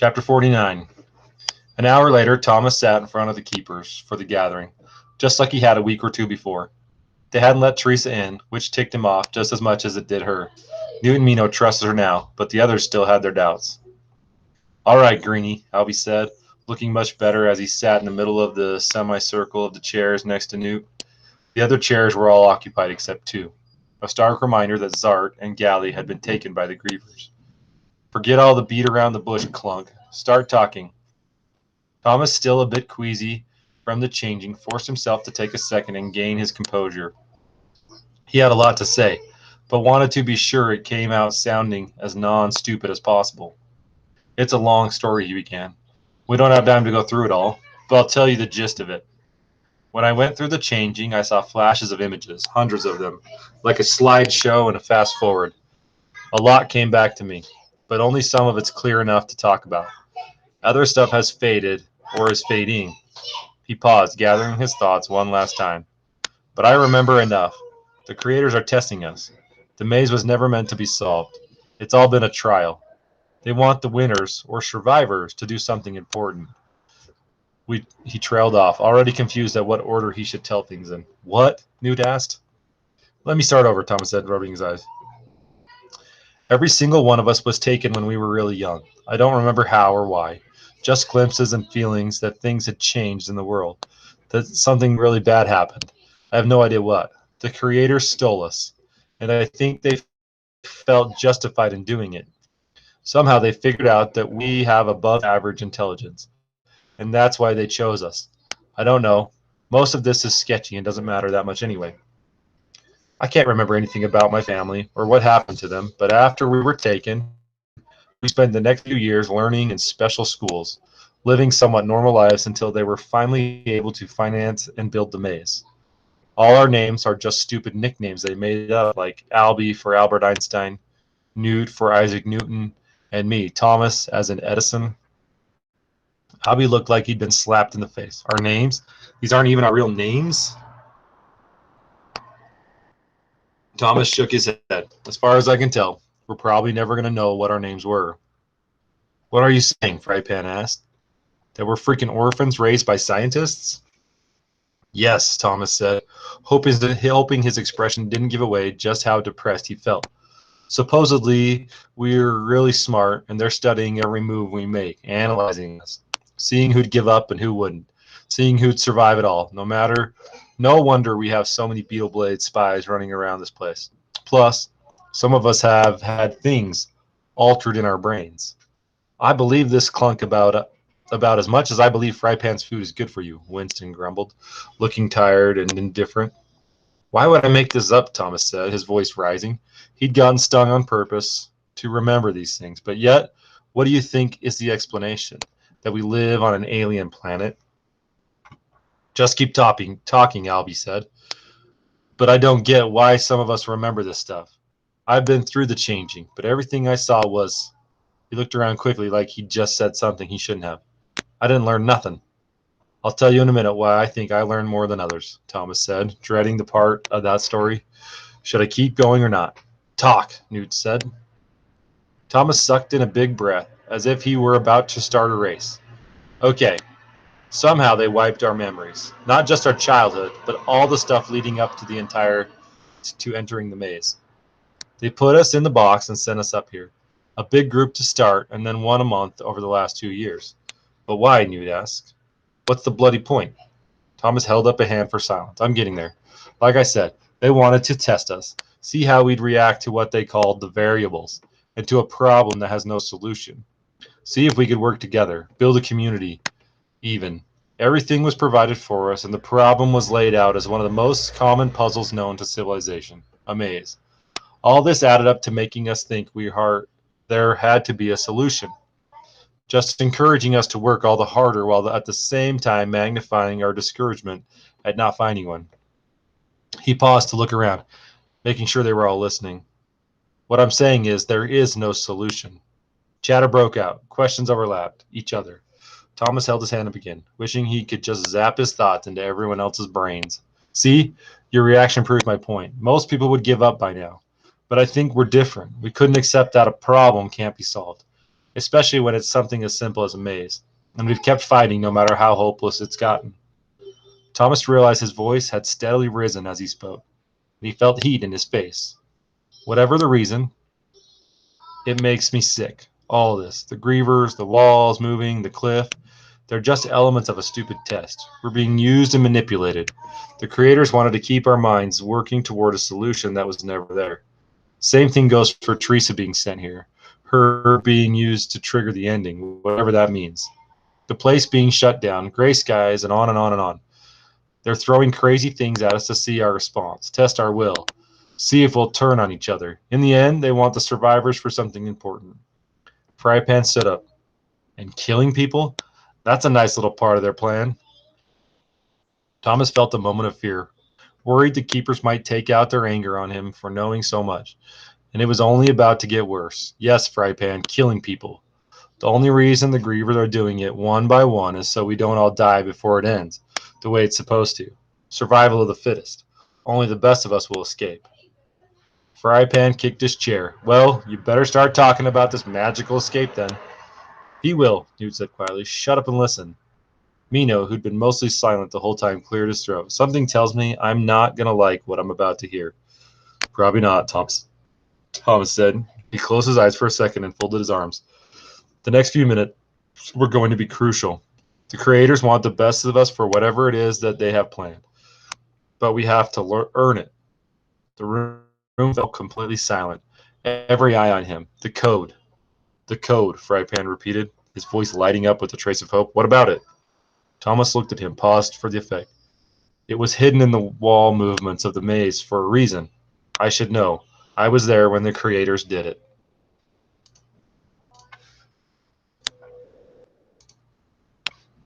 Chapter 49. An hour later, Thomas sat in front of the keepers for the gathering, just like he had a week or two before. They hadn't let Teresa in, which ticked him off just as much as it did her. Newton Mino trusted her now, but the others still had their doubts. "All right, Greenie," Albie said, looking much better as he sat in the middle of the semicircle of the chairs next to Newt. The other chairs were all occupied except two, a stark reminder that Zart and Galley had been taken by the Grievers. "Forget all the beat around the bush clunk. Start talking." Thomas, still a bit queasy from the changing, forced himself to take a second and gain his composure. He had a lot to say, but wanted to be sure it came out sounding as non-stupid as possible. "It's a long story," he began. "We don't have time to go through it all, but I'll tell you the gist of it. When I went through the changing, I saw flashes of images, hundreds of them, like a slideshow and a fast forward. A lot came back to me, but only some of it's clear enough to talk about. Other stuff has faded, or is fading." He paused, gathering his thoughts one last time. "But I remember enough. The creators are testing us. The maze was never meant to be solved. It's all been a trial. They want the winners, or survivors, to do something important." He trailed off, already confused at what order he should tell things in. "What?" Newt asked. "Let me start over," Thomas said, rubbing his eyes. "Every single one of us was taken when we were really young. I don't remember how or why. Just glimpses and feelings that things had changed in the world, that something really bad happened. I have no idea what. The creators stole us, and I think they felt justified in doing it. Somehow they figured out that we have above average intelligence, and that's why they chose us. I don't know. Most of this is sketchy and doesn't matter that much anyway. I can't remember anything about my family or what happened to them, but after we were taken, we spent the next few years learning in special schools, living somewhat normal lives until they were finally able to finance and build the maze. All our names are just stupid nicknames they made up, like Albie for Albert Einstein, Newt for Isaac Newton, and me, Thomas, as in Edison. Albie looked like he'd been slapped in the face. "Our names? These aren't even our real names?" Thomas shook his head. "As far as I can tell, we're probably never going to know what our names were." "What are you saying?" Frypan asked. "That we're freaking orphans raised by scientists?" "Yes," Thomas said, hoping his expression didn't give away just how depressed he felt. "Supposedly, we're really smart, and they're studying every move we make, analyzing us, seeing who'd give up and who wouldn't, seeing who'd survive it all. No wonder we have so many Beetle Blade spies running around this place. Plus, some of us have had things altered in our brains." "I believe this clunk about as much as I believe Frypan's food is good for you," Winston grumbled, looking tired and indifferent. "Why would I make this up?" Thomas said, his voice rising. He'd gotten stung on purpose to remember these things, but yet, what do you think is the explanation? That we live on an alien planet? "Just keep talking," Albie said. "But I don't get why some of us remember this stuff. I've been through the changing, but everything I saw was..." He looked around quickly like he'd just said something he shouldn't have. "I didn't learn nothing." "I'll tell you in a minute why I think I learned more than others," Thomas said, dreading the part of that story. "Should I keep going or not?" "Talk," Newt said. Thomas sucked in a big breath, as if he were about to start a race. "Okay, somehow they wiped our memories. Not just our childhood, but all the stuff leading up to to entering the maze. They put us in the box and sent us up here. A big group to start, and then one a month over the last 2 years. But why?" Newt asked. "What's the bloody point?" Thomas held up a hand for silence. "I'm getting there. Like I said, they wanted to test us, see how we'd react to what they called the variables, and to a problem that has no solution. See if we could work together, build a community, even. Everything was provided for us, and the problem was laid out as one of the most common puzzles known to civilization, a maze. All this added up to making us think there had to be a solution, just encouraging us to work all the harder while at the same time magnifying our discouragement at not finding one." He paused to look around, making sure they were all listening. "What I'm saying is there is no solution." Chatter broke out. Questions overlapped each other. Thomas held his hand up again, wishing he could just zap his thoughts into everyone else's brains. "See, your reaction proves my point. Most people would give up by now. But I think we're different. We couldn't accept that a problem can't be solved. especially when it's something as simple as a maze. And we've kept fighting no matter how hopeless it's gotten. Thomas realized his voice had steadily risen as he spoke. He felt heat in his face. Whatever the reason, it makes me sick. All this. The grievers, the walls moving, the cliff. They're just elements of a stupid test. We're being used and manipulated. The creators wanted to keep our minds working toward a solution that was never there. Same thing goes for Teresa being sent here. Her being used to trigger the ending, whatever that means. The place being shut down, gray skies, and on and on and on. They're throwing crazy things at us to see our response, test our will, see if we'll turn on each other. In the end, they want the survivors for something important. Frypan stood up. And killing people? That's a nice little part of their plan. Thomas felt a moment of fear, worried the keepers might take out their anger on him for knowing so much. And it was only about to get worse. Yes, Frypan, killing people. The only reason the grievers are doing it one by one is so we don't all die before it ends, the way it's supposed to. Survival of the fittest. Only the best of us will escape. Frypan kicked his chair. Well, you better start talking about this magical escape then. He will, Newt said quietly. Shut up and listen. Mino, who'd been mostly silent the whole time, cleared his throat. Something tells me I'm not going to like what I'm about to hear. Probably not, Thomas said. He closed his eyes for a second and folded his arms. The next few minutes were going to be crucial. The creators want the best of us for whatever it is that they have planned. But we have to earn it. The room felt completely silent. Every eye on him. The code. The code, Frypan repeated, his voice lighting up with a trace of hope. What about it? Thomas looked at him, paused for the effect. It was hidden in the wall movements of the maze for a reason. I should know. I was there when the creators did it.